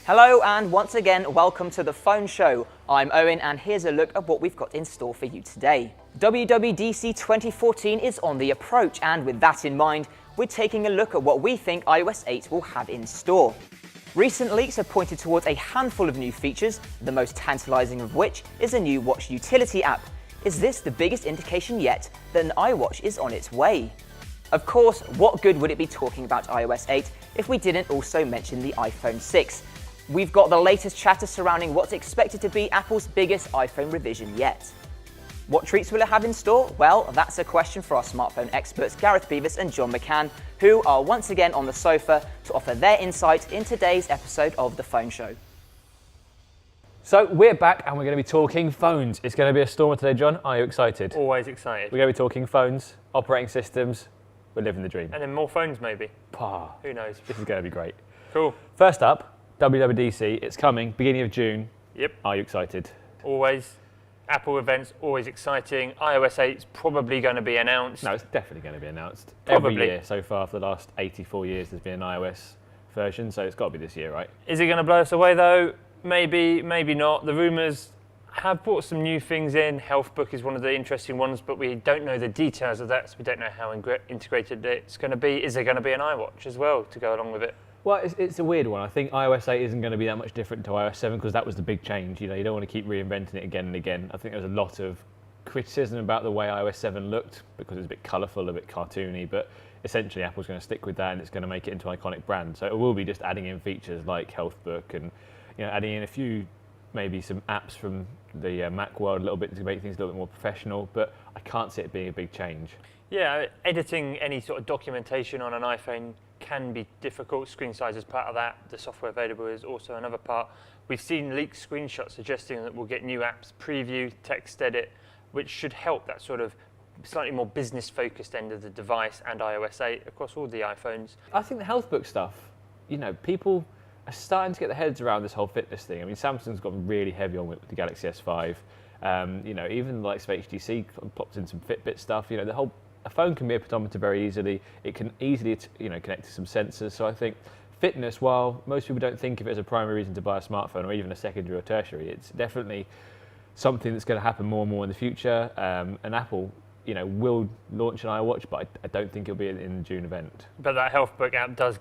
Hello and once again, welcome to the Phone Show. I'm Owen and here's a look at what we've got in store for you today. WWDC 2014 is on the approach and with that in mind, we're taking a look at what we think iOS 8 will have in store. Recent leaks have pointed towards a handful of new features, the most tantalizing of which is a new Watch utility app. Is this the biggest indication yet that an iWatch is on its way? Of course, what good would it be talking about iOS 8 if we didn't also mention the iPhone 6? We've got the latest chatter surrounding what's expected to be Apple's biggest iPhone revision yet. What treats will it have in store? Well, that's a question for our smartphone experts Gareth Beavis and John McCann, who are once again on the sofa to offer their insight in today's episode of The Phone Show. So we're back and we're going to be talking phones. It's going to be a stormer today, John. Are you excited? Always excited. We're going to be talking phones, operating systems. We're living the dream. And then more phones maybe. Pah. Who knows? This is going to be great. Cool. First up, WWDC. It's coming, beginning of June. Yep. Are you excited? Always. Apple events, always exciting. iOS 8 is probably going to be announced. No, it's definitely going to be announced. Probably. Every year so far for the last 84 years there's been an iOS version, so it's got to be this year, right? Is it going to blow us away though? Maybe, maybe not. The rumours have brought some new things in. HealthBook is one of the interesting ones, but we don't know the details of that, so we don't know how integrated it's going to be. Is there going to be an iWatch as well to go along with it? Well, it's a weird one. I think iOS 8 isn't going to be that much different to iOS 7 because that was the big change. You know, you don't want to keep reinventing it again and again. I think there was a lot of criticism about the way iOS 7 looked because it was a bit colourful, a bit cartoony, but essentially Apple's going to stick with that and it's going to make it into an iconic brand. So it will be just adding in features like HealthBook and adding in a few, maybe some apps from the Mac world a little bit to make things a little bit more professional, but I can't see it being a big change. Yeah, editing any sort of documentation on an iPhone can be difficult. Screen size is part of that. The software available is also another part. We've seen leaked screenshots suggesting that we'll get new apps, preview, text edit, which should help that sort of slightly more business-focused end of the device and iOS 8 across all the iPhones. I think the HealthBook stuff, people are starting to get their heads around this whole fitness thing. I mean, Samsung's gotten really heavy on it with the Galaxy S5. Even the likes of HTC popped in some Fitbit stuff. A phone can be a pedometer very easily. It can easily, connect to some sensors. So I think fitness, while most people don't think of it as a primary reason to buy a smartphone or even a secondary or tertiary, it's definitely something that's going to happen more and more in the future. And Apple, will launch an iWatch, but I don't think it'll be in the June event. But that HealthBook app does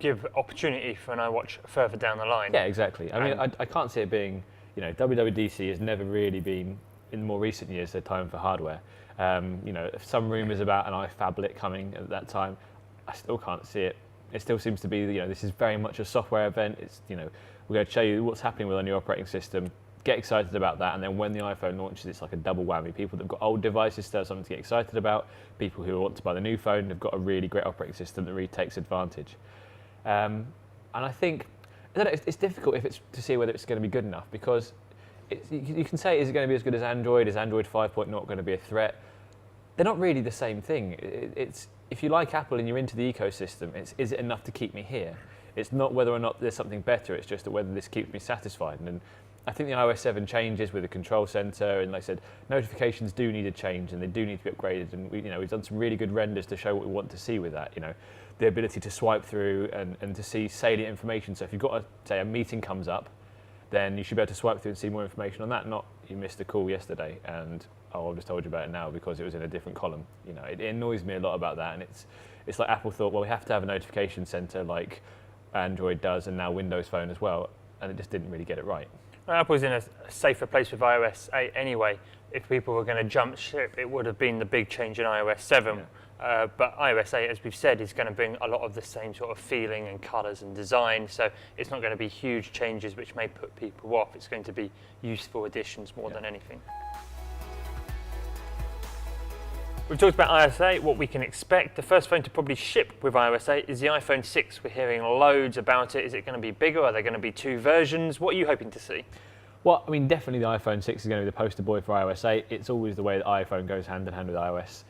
give opportunity for an iWatch further down the line. Yeah, exactly. I can't see it being, WWDC has never really been, in more recent years, their time for hardware. Some rumours about an iPhablet coming at that time, I still can't see it. It still seems to be, this is very much a software event. It's, we're going to show you what's happening with our new operating system, get excited about that, and then when the iPhone launches, it's like a double whammy. People that have got old devices still have something to get excited about. People who want to buy the new phone have got a really great operating system that really takes advantage. And I think, it's difficult to see whether it's going to be good enough because you can say, is it going to be as good as Android? Is Android 5.0 going to be a threat? They're not really the same thing. It's if you like Apple and you're into the ecosystem, is it enough to keep me here? It's not whether or not there's something better, it's just whether this keeps me satisfied. And I think the iOS 7 changes with the control center, and like I said, notifications do need a change and they do need to be upgraded. And we've done some really good renders to show what we want to see with that. The ability to swipe through and to see salient information. So if you've got a meeting comes up, then you should be able to swipe through and see more information on that. Not you missed a call yesterday and I've just told you about it now because it was in a different column. It annoys me a lot about that, and it's like Apple thought, well, we have to have a notification center like Android does and now Windows Phone as well, and it just didn't really get it right. Well, Apple's in a safer place with iOS 8 anyway. If people were going to jump ship, it would have been the big change in iOS 7. Yeah. But iOS 8, as we've said, is going to bring a lot of the same sort of feeling and colours and design. So it's not going to be huge changes which may put people off. It's going to be useful additions more than anything. We've talked about iOS 8, what we can expect. The first phone to probably ship with iOS 8 is the iPhone 6. We're hearing loads about it. Is it going to be bigger? Are there going to be two versions? What are you hoping to see? Well, definitely the iPhone 6 is going to be the poster boy for iOS 8. It's always the way that iPhone goes hand in hand with iOS.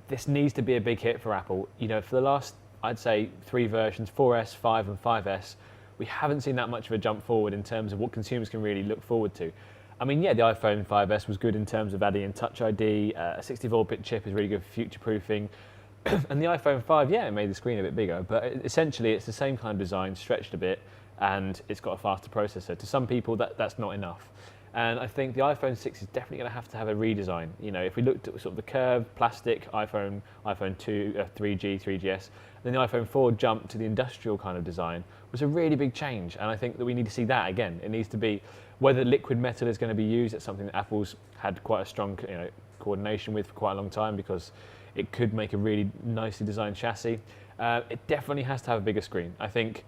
This needs to be a big hit for Apple. For the last, I'd say, 3 versions, 4S, 5 and 5S, we haven't seen that much of a jump forward in terms of what consumers can really look forward to. The iPhone 5S was good in terms of adding in Touch ID. A 64-bit chip is really good for future-proofing. And the iPhone 5, yeah, it made the screen a bit bigger, but essentially it's the same kind of design, stretched a bit, and it's got a faster processor. To some people, that's not enough. And I think the iPhone 6 is definitely going to have a redesign. You know, if we looked at sort of the curved plastic iPhone 2, 3G, 3GS, then the iPhone 4 jump to the industrial kind of design was a really big change. And I think that we need to see that again. It needs to be, whether liquid metal is going to be used, it's something that Apple's had quite a strong coordination with for quite a long time, because it could make a really nicely designed chassis. It definitely has to have a bigger screen. I think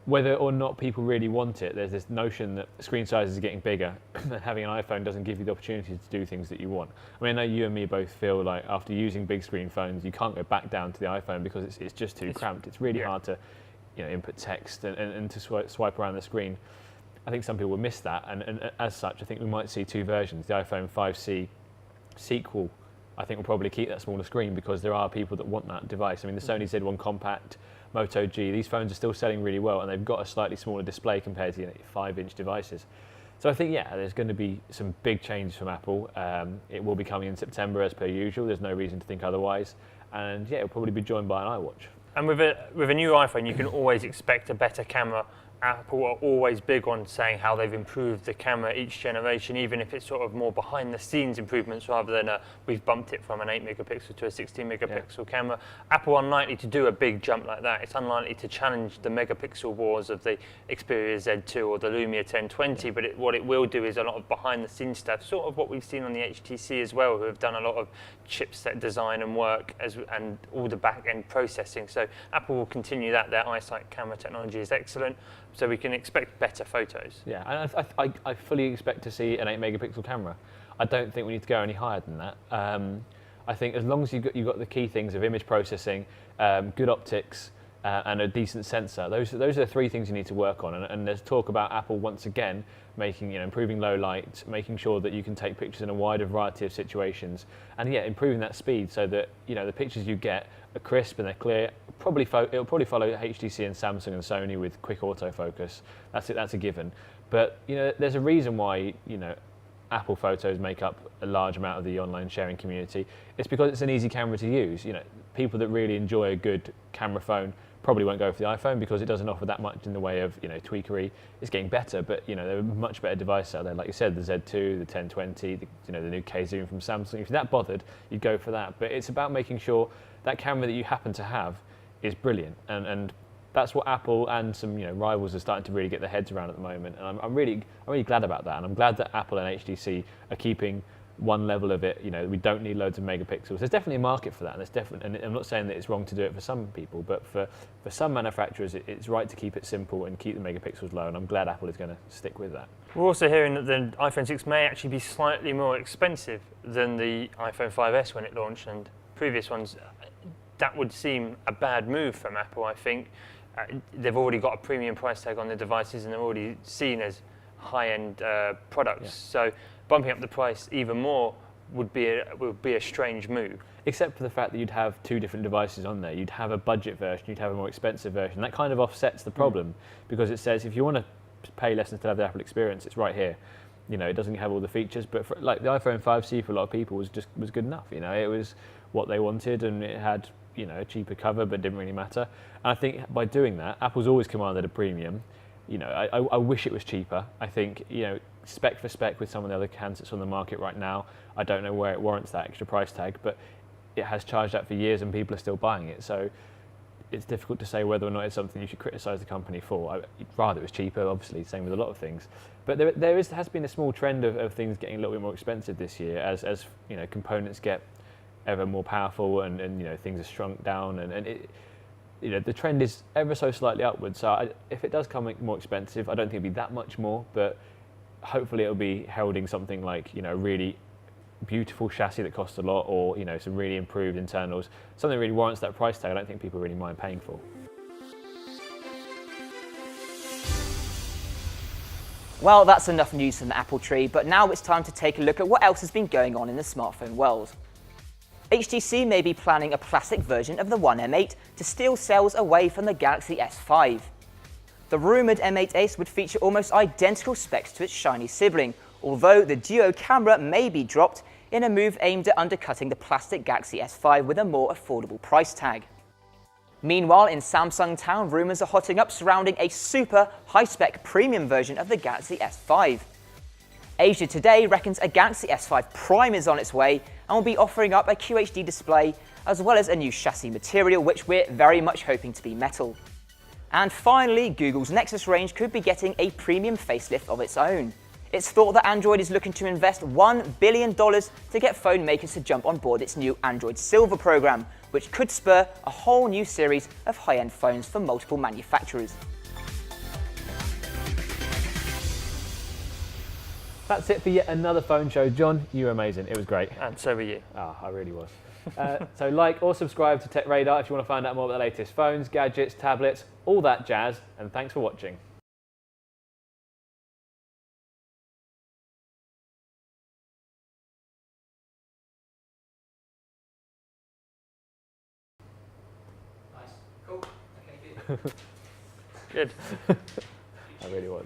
whether or not people really want it, there's this notion that screen sizes are getting bigger and having an iPhone doesn't give you the opportunity to do things that you want. I mean, I know you and me both feel like after using big screen phones, you can't go back down to the iPhone because it's just too cramped. It's really hard to input text and to swipe around the screen. I think some people will miss that, and as such, I think we might see two versions. The iPhone 5C sequel, I think, will probably keep that smaller screen because there are people that want that device. I mean, the Sony Z1 Compact, Moto G, these phones are still selling really well, and they've got a slightly smaller display compared to 5-inch devices. So I think, there's going to be some big changes from Apple. It will be coming in September as per usual. There's no reason to think otherwise. And it'll probably be joined by an iWatch. And with a new iPhone, you can always expect a better camera. Apple are always big on saying how they've improved the camera each generation, even if it's sort of more behind the scenes improvements rather than we've bumped it from an 8 megapixel to a 16 megapixel camera. Apple are unlikely to do a big jump like that. It's unlikely to challenge the megapixel wars of the Xperia Z2 or the Lumia 1020, but what it will do is a lot of behind the scenes stuff, sort of what we've seen on the HTC as well, who have done a lot of chipset design and work and all the back end processing. So Apple will continue that. Their iSight camera technology is excellent. So we can expect better photos. Yeah, and I fully expect to see an 8 megapixel camera. I don't think we need to go any higher than that. I think as long as you've got the key things of image processing, good optics, and a decent sensor, those are the three things you need to work on. And there's talk about Apple once again improving low light, making sure that you can take pictures in a wider variety of situations, and improving that speed so that the pictures you get are crisp and they're clear. It'll probably follow HTC and Samsung and Sony with quick autofocus. That's a given. But there's a reason why Apple Photos make up a large amount of the online sharing community. It's because it's an easy camera to use. People that really enjoy a good camera phone probably won't go for the iPhone because it doesn't offer that much in the way of tweakery. It's getting better, but there are much better devices out there. Like you said, the Z2, the 1020, the new K Zoom from Samsung. If you're that bothered, you'd go for that. But it's about making sure that camera that you happen to have is brilliant, and that's what Apple and some rivals are starting to really get their heads around at the moment. And I'm really glad about that, and I'm glad that Apple and HTC are keeping one level of it. We don't need loads of megapixels. There's definitely a market for that, and I'm not saying that it's wrong to do it for some people, but for some manufacturers, it's right to keep it simple and keep the megapixels low, and I'm glad Apple is going to stick with that. We're also hearing that the iPhone 6 may actually be slightly more expensive than the iPhone 5S when it launched, and previous ones. That would seem a bad move from Apple, I think. They've already got a premium price tag on the devices and they're already seen as high-end products. Yeah. So bumping up the price even more would be a strange move. Except for the fact that you'd have two different devices on there. You'd have a budget version, you'd have a more expensive version. That kind of offsets the problem because it says if you want to pay less and still have the Apple experience, it's right here. It doesn't have all the features, but the iPhone 5C for a lot of people was good enough. It was what they wanted, and it had a cheaper cover, but it didn't really matter. And I think by doing that, Apple's always commanded a premium. I wish it was cheaper. I think spec for spec with some of the other handsets on the market right now, I don't know where it warrants that extra price tag, but it has charged that for years, and people are still buying it. So it's difficult to say whether or not it's something you should criticise the company for. I'd rather it was cheaper, obviously, same with a lot of things. But there has been a small trend of things getting a little bit more expensive this year as components get ever more powerful and things are shrunk down and it, the trend is ever so slightly upwards. So if it does come more expensive, I don't think it'll be that much more, but hopefully it'll be heralding something like a really beautiful chassis that costs a lot, or some really improved internals, something that really warrants that price tag. I don't think people really mind paying for. Well, that's enough news from the Apple tree, but now it's time to take a look at what else has been going on in the smartphone world. HTC may be planning a plastic version of the One M8 to steal sales away from the Galaxy S5. The rumoured M8 Ace would feature almost identical specs to its shiny sibling. Although the duo camera may be dropped, in a move aimed at undercutting the plastic Galaxy S5 with a more affordable price tag. Meanwhile, in Samsung Town, rumours are hotting up surrounding a super high-spec premium version of the Galaxy S5. Asia Today reckons a Galaxy S5 Prime is on its way and will be offering up a QHD display as well as a new chassis material, which we're very much hoping to be metal. And finally, Google's Nexus range could be getting a premium facelift of its own. It's thought that Android is looking to invest $1 billion to get phone makers to jump on board its new Android Silver program, which could spur a whole new series of high-end phones from multiple manufacturers. That's it for yet another phone show. John, you were amazing. It was great. And so were you. I really was. So like or subscribe to Tech Radar if you want to find out more about the latest phones, gadgets, tablets, all that jazz. And thanks for watching. Nice. Cool. Okay, good. Good. I really was.